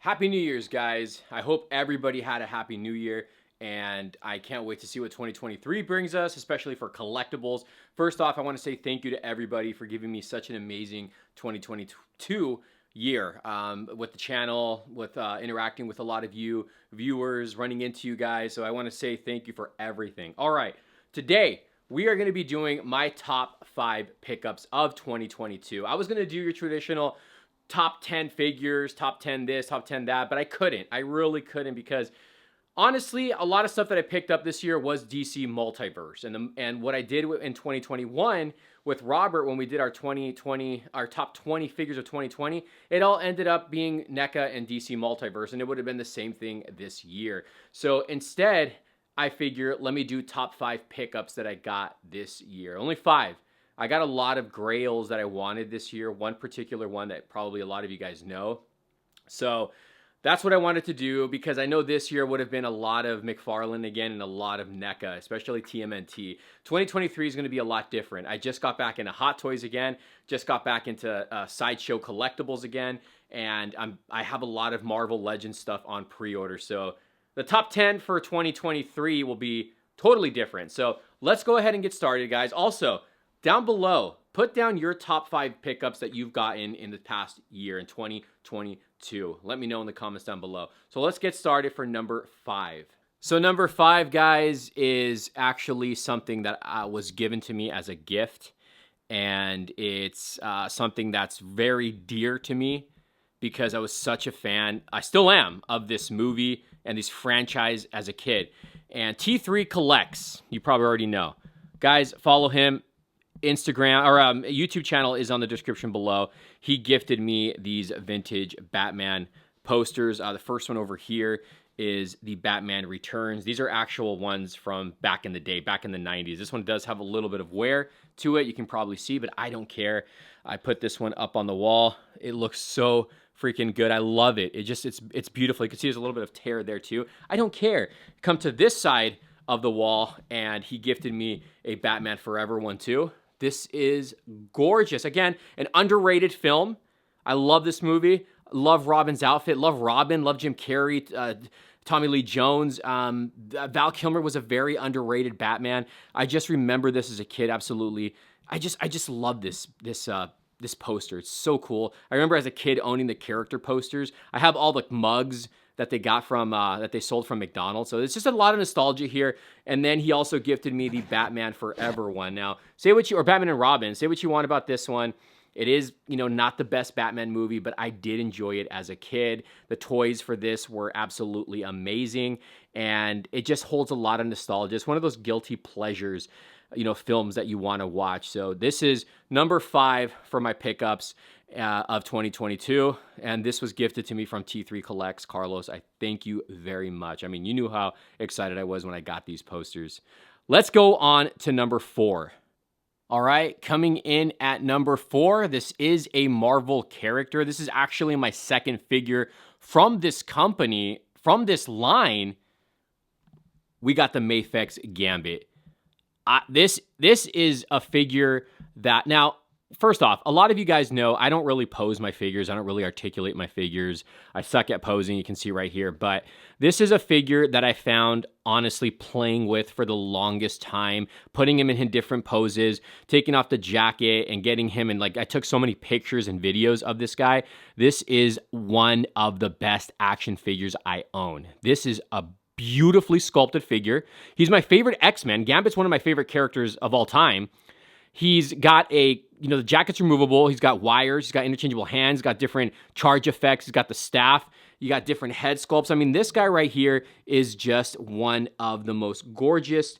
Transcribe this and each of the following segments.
Happy New Year's, guys. I hope everybody had a happy new year, and I can't wait to see what 2023 brings us, especially for collectibles. First off, I want to say thank you to everybody for giving me such an amazing 2022 year with the channel, with interacting with a lot of you viewers, running into you guys. So I want to say thank you for everything. All right, today we are going to be doing my top 5 pickups of 2022. I was going to do your traditional top 10 figures, top 10 this, top 10 that, but I couldn't. I really couldn't because honestly, a lot of stuff that I picked up this year was DC Multiverse. And what I did in 2021 with Robert when we did our top 20 figures of 2020, it all ended up being NECA and DC Multiverse, and it would have been the same thing this year. So instead, I figure let me do top 5 pickups that I got this year. Only 5. I got a lot of grails that I wanted this year. One particular one that probably a lot of you guys know. So that's what I wanted to do because I know this year would have been a lot of McFarlane again and a lot of NECA, especially TMNT. 2023 is going to be a lot different. I just got back into Hot Toys again, just got back into Sideshow collectibles again, and I have a lot of Marvel Legends stuff on pre-order. So the top 10 for 2023 will be totally different. So let's go ahead and get started, guys. Also, down below, put down your top 5 pickups that you've gotten in the past year in 2022. Let me know in the comments down below. So let's get started for number 5. So number 5, guys, is actually something that was given to me as a gift. And it's something that's very dear to me because I was such a fan, I still am, of this movie and this franchise as a kid. And T3 Collects, you probably already know. Guys, follow him. Instagram or YouTube channel is on the description below. He gifted me these vintage Batman posters. The first one over here is the Batman Returns. These are actual ones from back in the day, back in the 90s. This one does have a little bit of wear to it. You can probably see, but I don't care. I put this one up on the wall. It looks so freaking good. I love it. It's beautiful. You can see there's a little bit of tear there too. I don't care. Come to this side of the wall, and he gifted me a Batman Forever one too. This is gorgeous. Again, an underrated film. I love this movie. Love Robin's outfit. Love Robin. Love Jim Carrey. Tommy Lee Jones. Val Kilmer was a very underrated Batman. I just remember this as a kid. Absolutely. I just love this poster. It's so cool. I remember as a kid owning the character posters. I have all the mugs that they got from that they sold from McDonald's. So it's just a lot of nostalgia here. And then he also gifted me the Batman Forever one. Now, or Batman and Robin, say what you want about this one. It is, not the best Batman movie, but I did enjoy it as a kid. The toys for this were absolutely amazing, and it just holds a lot of nostalgia. It's one of those guilty pleasures, films that you want to watch. So this is number 5 for my pickups of 2022, and this was gifted to me from T3 Collects. Carlos, I thank you very much. I mean, you knew how excited I was when I got these posters. Let's go on to number 4. All right, coming in at number 4, this is a Marvel character. This is actually my second figure from this company, from this line. We got the Mafex Gambit. This is a figure that, now, first off, a lot of you guys know I don't really pose my figures. I don't really articulate my figures. I suck at posing, you can see right here. But this is a figure that I found, honestly, playing with for the longest time, putting him in different poses, taking off the jacket and getting him in, I took so many pictures and videos of this guy. This is one of the best action figures I own. This is a beautifully sculpted figure. He's my favorite X-Men. Gambit's one of my favorite characters of all time. He's got the jacket's removable. He's got wires. He's got interchangeable hands. He's got different charge effects. He's got the staff. You got different head sculpts. I mean, this guy right here is just one of the most gorgeous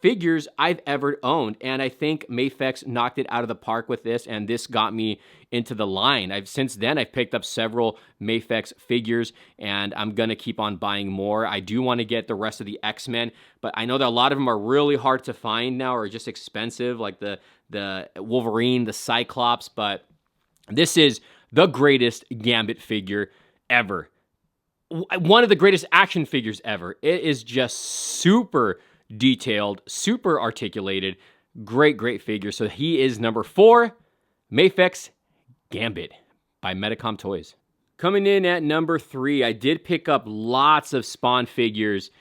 figures I've ever owned. And I think Mafex knocked it out of the park with this, and this got me into the line. Since then, I've picked up several Mafex figures, and I'm going to keep on buying more. I do want to get the rest of the X-Men, but I know that a lot of them are really hard to find now or just expensive, like the Wolverine, the Cyclops, but this is the greatest Gambit figure ever. One of the greatest action figures ever. It is just super detailed, super articulated, great figure. So he is number 4, Mafex Gambit by Medicom Toys. coming in at number 3, I did pick up lots of Spawn figures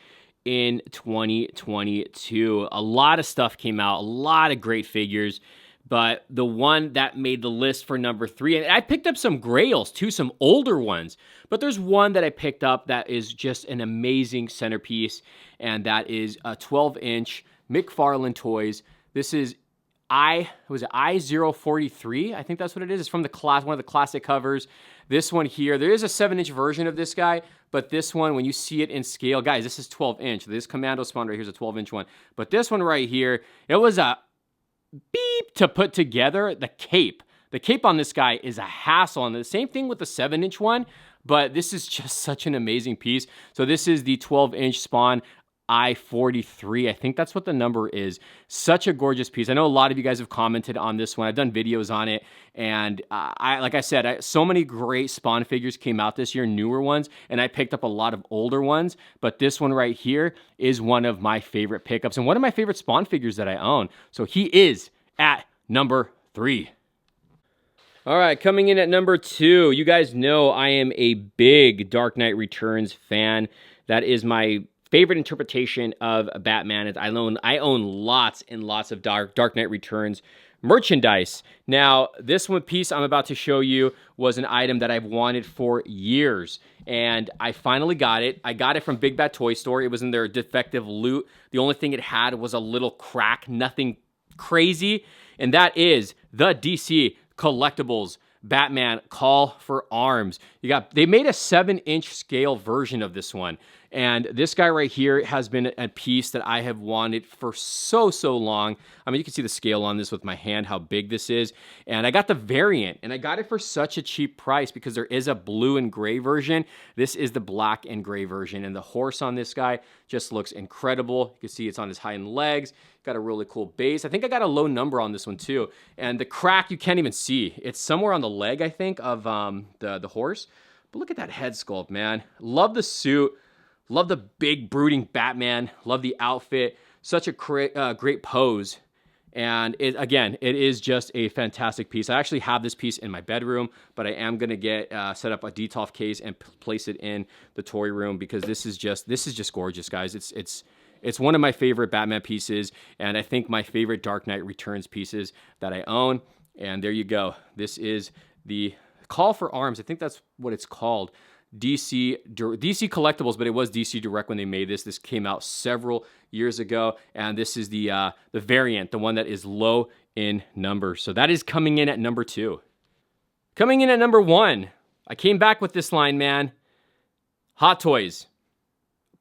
in 2022. A lot of stuff came out, a lot of great figures, but the one that made the list for number 3, and I picked up some grails too, some older ones, but there's one that I picked up that is just an amazing centerpiece, and that is a 12-inch McFarlane Toys. This is I043? I think that's what it is. It's from one of the classic covers. This one here, there is a 7-inch version of this guy, but this one, when you see it in scale, guys, this is 12-inch. This Commando Spawn right here is a 12-inch one. But this one right here, it was a beep to put together. The cape on this guy is a hassle. And the same thing with the 7-inch one, but this is just such an amazing piece. So this is the 12-inch Spawn I-43. I think that's what the number is. Such a gorgeous piece. I know a lot of you guys have commented on this one. I've done videos on it, and like I said, so many great Spawn figures came out this year, newer ones, and I picked up a lot of older ones, but this one right here is one of my favorite pickups and one of my favorite Spawn figures that I own. So he is at number 3. All right, coming in at number 2, you guys know I am a big Dark Knight Returns fan. That is my favorite interpretation of Batman. I own lots and lots of Dark Knight Returns merchandise. Now, this one piece I'm about to show you was an item that I've wanted for years, and I finally got it. I got it from Big Bad Toy Store. It was in their defective loot. The only thing it had was a little crack, nothing crazy, and that is the DC Collectibles Batman Call for Arms. They made a 7-inch scale version of this one. And this guy right here has been a piece that I have wanted for so long. I mean, you can see the scale on this with my hand, how big this is. And I got the variant, and I got it for such a cheap price because there is a blue and gray version. This is the black and gray version. And the horse on this guy just looks incredible. You can see it's on his hind legs. Got a really cool base. I think I got a low number on this one too. And the crack, you can't even see. It's somewhere on the leg, I think, of the horse. But look at that head sculpt, man. Love the suit. Love the big brooding Batman. Love the outfit. Such a great pose. And it is just a fantastic piece. I actually have this piece in my bedroom, but I am gonna set up a Detolf case and place it in the toy room because this is just gorgeous, guys. It's one of my favorite Batman pieces, and I think my favorite Dark Knight Returns pieces that I own. And there you go. This is the Call for Arms. I think that's what it's called. DC Collectibles, but it was DC Direct when they made this. This came out several years ago, and this is the variant, the one that is low in number. So that is coming in at number 2. Coming in at number 1, I came back with this line, man. Hot Toys.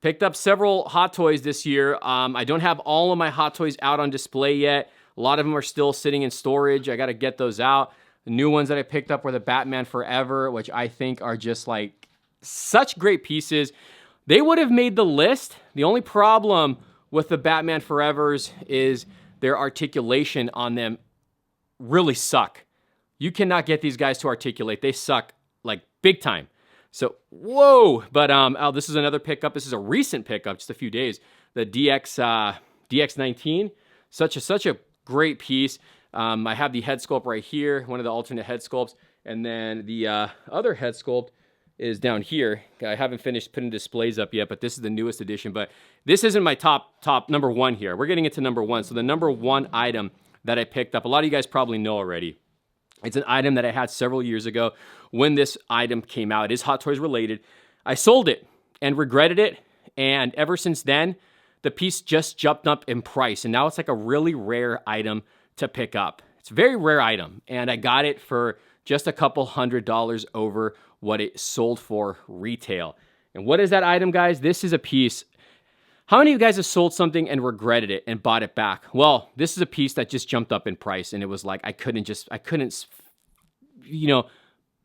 Picked up several Hot Toys this year. I don't have all of my Hot Toys out on display yet. A lot of them are still sitting in storage. I got to get those out. The new ones that I picked up were the Batman Forever, which I think are just like such great pieces. They would have made the list. The only problem with the Batman Forevers is their articulation on them really suck. You cannot get these guys to articulate. They suck like big time. So, whoa. But this is another pickup. This is a recent pickup, just a few days. The DX19. Such a great piece. I have the head sculpt right here, one of the alternate head sculpts. And then the other head sculpt is down here. I haven't finished putting displays up yet, but this is the newest edition. But this isn't my top number 1 here. We're getting into number 1. So the number 1 item that I picked up, a lot of you guys probably know already. It's an item that I had several years ago when this item came out. It is Hot Toys related. I sold it and regretted it. And ever since then, the piece just jumped up in price. And now it's like a really rare item to pick up. It's a very rare item. And I got it for just a couple $100 over what it sold for retail. And what is that item, guys? This is a piece. How many of you guys have sold something and regretted it and bought it back? Well, this is a piece that just jumped up in price, and it was like I couldn't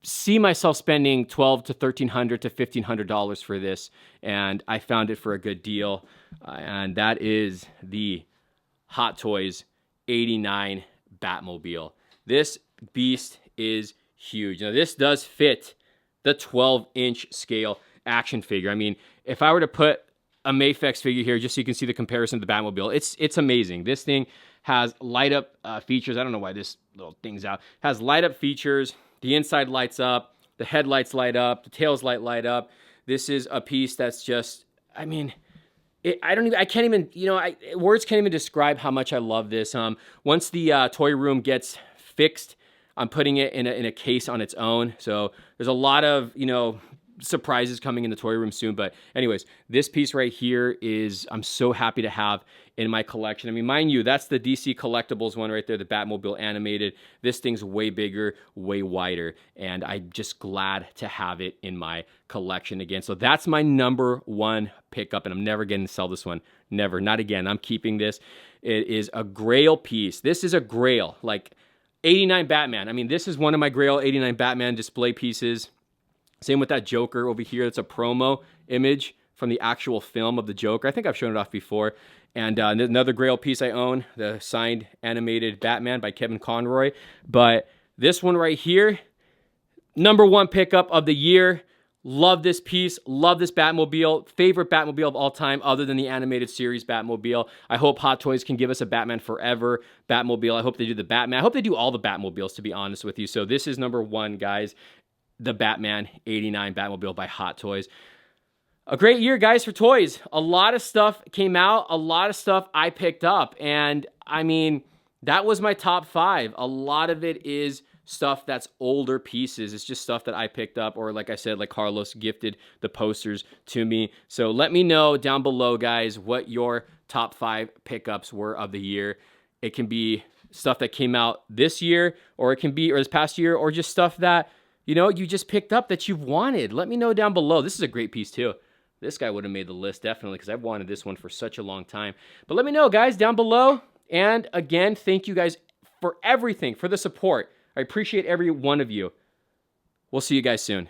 see myself spending $1,200 to $1,300 to $1,500 for this, and I found it for a good deal. And that is the Hot Toys 89 Batmobile. This beast is huge. Now, this does fit the 12-inch scale action figure. I mean, if I were to put a Mafex figure here, just so you can see the comparison to the Batmobile, it's amazing. This thing has light-up features. I don't know why this little thing's out. Has light-up features. The inside lights up. The headlights light up, the tails light up. This is a piece that's just, I mean, I can't even, words can't even describe how much I love this. Once the toy room gets fixed, I'm putting it in a case on its own. So there's a lot of, surprises coming in the toy room soon. But anyways, this piece right here I'm so happy to have in my collection. I mean, mind you, that's the DC Collectibles one right there, the Batmobile animated. This thing's way bigger, way wider, and I'm just glad to have it in my collection again. So that's my number one pickup, and I'm never going to sell this one. Never, not again. I'm keeping this. It is a Grail piece. This is a Grail, like 89 Batman. I mean, this is one of my Grail 89 Batman display pieces. Same with that Joker over here. It's a promo image from the actual film of the Joker. I think I've shown it off before. And another Grail piece I own, the signed animated Batman by Kevin Conroy. But this one right here, number one pickup of the year. Love this piece. Love this Batmobile. Favorite Batmobile of all time other than the animated series Batmobile. I hope Hot Toys can give us a Batman Forever Batmobile. I hope they do the Batman. I hope they do all the Batmobiles, to be honest with you. So this is number one, guys. The Batman 89 Batmobile by Hot Toys. A great year, guys, for toys. A lot of stuff came out. A lot of stuff I picked up. And, I mean, that was my top 5. A lot of it is stuff that's older pieces. It's just stuff that I picked up. Or, like I said, like Carlos gifted the posters to me. So let me know down below, guys, what your top 5 pickups were of the year. It can be stuff that came out this year, or it can be, or this past year, or just stuff that, you just picked up that you've wanted. Let me know down below. This is a great piece, too. This guy would have made the list, definitely, because I've wanted this one for such a long time. But let me know, guys, down below. And, again, thank you guys for everything, for the support. I appreciate every one of you. We'll see you guys soon.